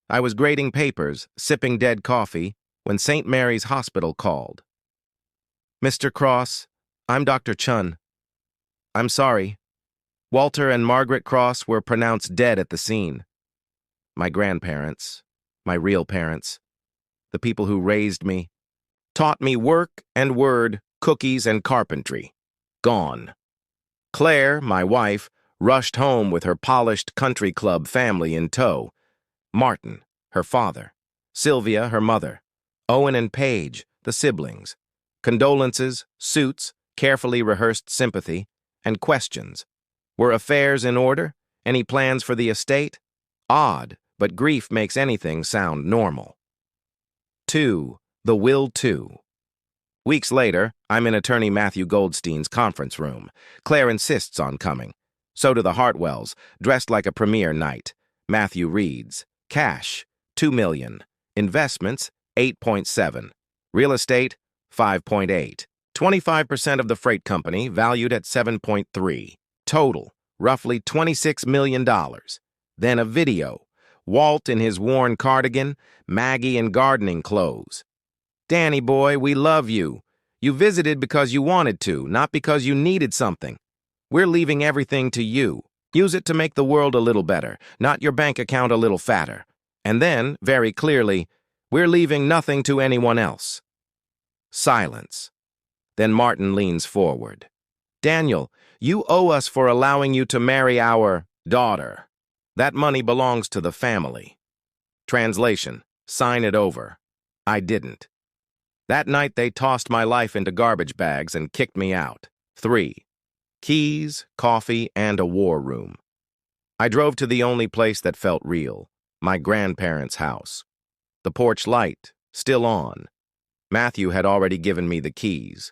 I was grading papers, sipping dead coffee, when St. Mary's Hospital called. "Mr. Cross, I'm Dr. Chun. I'm sorry. Walter and Margaret Cross were pronounced dead at the scene. My grandparents, my real parents, the people who raised me, taught me work and word, cookies and carpentry. Gone. Claire, my wife, rushed home with her polished country club family in tow. Martin, her father. Sylvia, her mother. Owen and Paige, the siblings. Condolences, suits, carefully rehearsed sympathy, and questions. Were affairs in order? Any plans for the estate? Odd, but grief makes anything sound normal. 2. The Will To. Weeks later, I'm in attorney Matthew Goldstein's conference room. Claire insists on coming. So do the Hartwells, dressed like a premiere night. Matthew reads, cash, $2 million. Investments, 8.7. Real estate, 5.8. 25% of the freight company, valued at 7.3. Total, roughly $26 million. Then a video. Walt in his worn cardigan, Maggie in gardening clothes. "Danny boy, we love you. You visited because you wanted to, not because you needed something. We're leaving everything to you. Use it to make the world a little better, not your bank account a little fatter." And then, very clearly, "We're leaving nothing to anyone else." Silence. Then Martin leans forward. "Daniel, you owe us for allowing you to marry our daughter. That money belongs to the family." Translation: sign it over. I didn't. That night they tossed my life into garbage bags and kicked me out. 3. Keys, coffee, and a war room. I drove to the only place that felt real, my grandparents' house. The porch light, still on. Matthew had already given me the keys.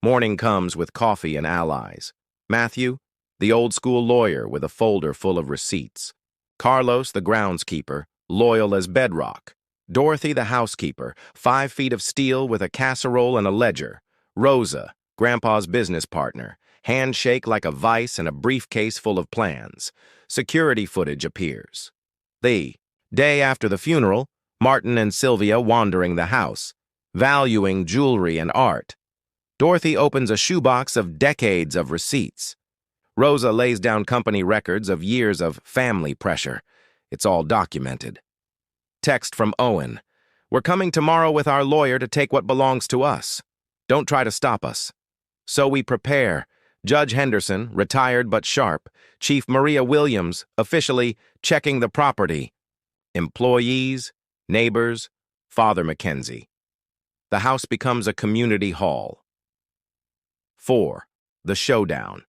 Morning comes with coffee and allies. Matthew, the old-school lawyer with a folder full of receipts. Carlos, the groundskeeper, loyal as bedrock. Dorothy, the housekeeper, 5 feet of steel with a casserole and a ledger. Rosa, Grandpa's business partner, handshake like a vice and a briefcase full of plans. Security footage appears. The day after the funeral, Martin and Sylvia wandering the house, valuing jewelry and art. Dorothy opens a shoebox of decades of receipts. Rosa lays down company records of years of family pressure. It's all documented. Text from Owen. "We're coming tomorrow with our lawyer to take what belongs to us. Don't try to stop us." So we prepare. Judge Henderson, retired but sharp. Chief Maria Williams, officially checking the property. Employees, neighbors, Father Mackenzie. The house becomes a community hall. 4. The Showdown.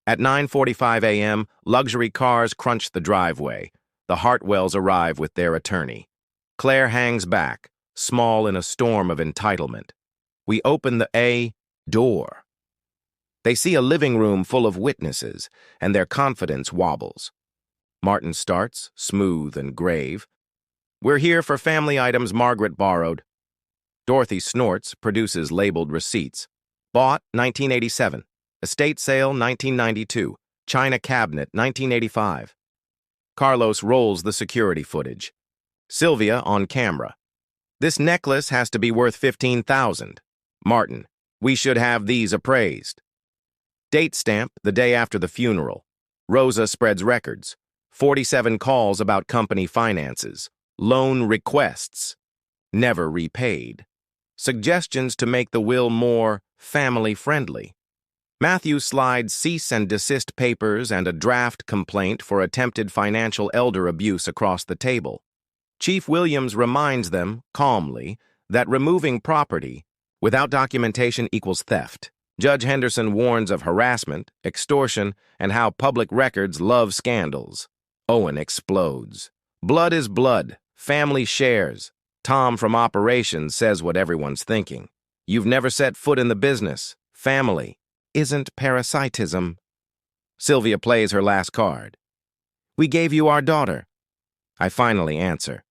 At 9:45 a.m., luxury cars crunch the driveway. The Hartwells arrive with their attorney. Claire hangs back, small in a storm of entitlement. We open the door. They see a living room full of witnesses, and their confidence wobbles. Martin starts, smooth and grave. "We're here for family items Margaret borrowed." Dorothy snorts, produces labeled receipts. Bought, 1987. Estate sale, 1992. China cabinet, 1985. Carlos rolls the security footage. Sylvia on camera. "This necklace has to be worth $15,000. Martin, "We should have these appraised." Date stamp, the day after the funeral. Rosa spreads records. 47 calls about company finances. Loan requests. Never repaid. Suggestions to make the will more family-friendly. Matthew slides cease and desist papers and a draft complaint for attempted financial elder abuse across the table. Chief Williams reminds them, calmly, that removing property without documentation equals theft. Judge Henderson warns of harassment, extortion, and how public records love scandals. Owen explodes. "Blood is blood. Family shares." Tom from operations says what everyone's thinking. "You've never set foot in the business. Family isn't parasitism." Sylvia plays her last card. "We gave you our daughter." I finally answer.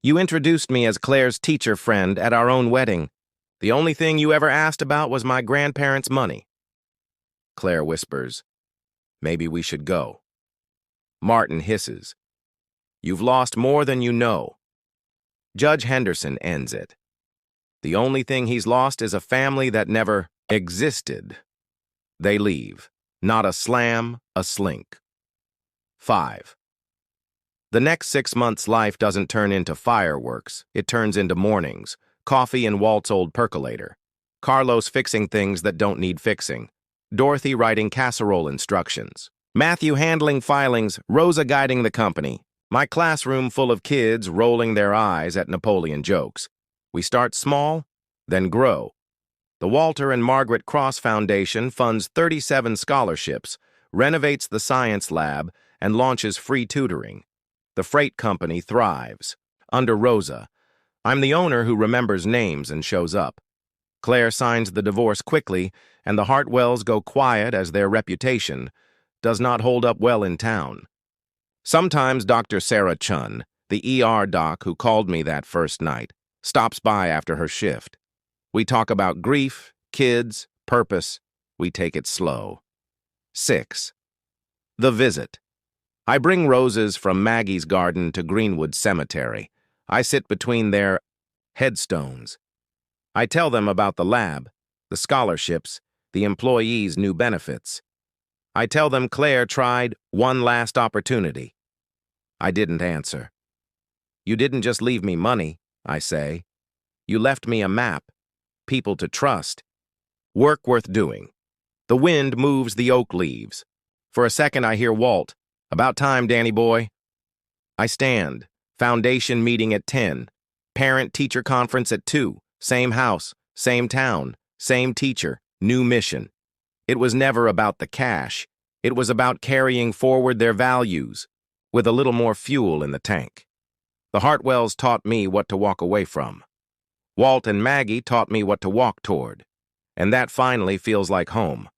"You introduced me as Claire's teacher friend at our own wedding. The only thing you ever asked about was my grandparents' money." Claire whispers, "Maybe we should go." Martin hisses, You've lost more than you know. Judge Henderson ends it. The only thing he's lost is a family that never existed. They leave. Not a slam, a slink. 5. The next 6 months' life doesn't turn into fireworks. It turns into mornings, coffee in Walt's old percolator, Carlos fixing things that don't need fixing, Dorothy writing casserole instructions, Matthew handling filings, Rosa guiding the company, my classroom full of kids rolling their eyes at Napoleon jokes. We start small, then grow. The Walter and Margaret Cross Foundation funds 37 scholarships, renovates the science lab, and launches free tutoring. The freight company thrives. Under Rosa, I'm the owner who remembers names and shows up. Claire signs the divorce quickly, and the Hartwells go quiet as their reputation does not hold up well in town. Sometimes Dr. Sarah Chun, the ER doc who called me that first night, stops by after her shift. We talk about grief, kids, purpose. We take it slow. 6. The visit. I bring roses from Maggie's garden to Greenwood Cemetery. I sit between their headstones. I tell them about the lab, the scholarships, the employees' new benefits. I tell them Claire tried one last opportunity. I didn't answer. You didn't just leave me money, I say. You left me a map, people to trust, work worth doing. The wind moves the oak leaves. For a second I hear Walt. About time, Danny boy. I stand. Foundation meeting at 10. Parent-teacher conference at 2. Same house, same town, same teacher, new mission. It was never about the cash. It was about carrying forward their values, with a little more fuel in the tank. The Hartwells taught me what to walk away from. Walt and Maggie taught me what to walk toward. And that finally feels like home.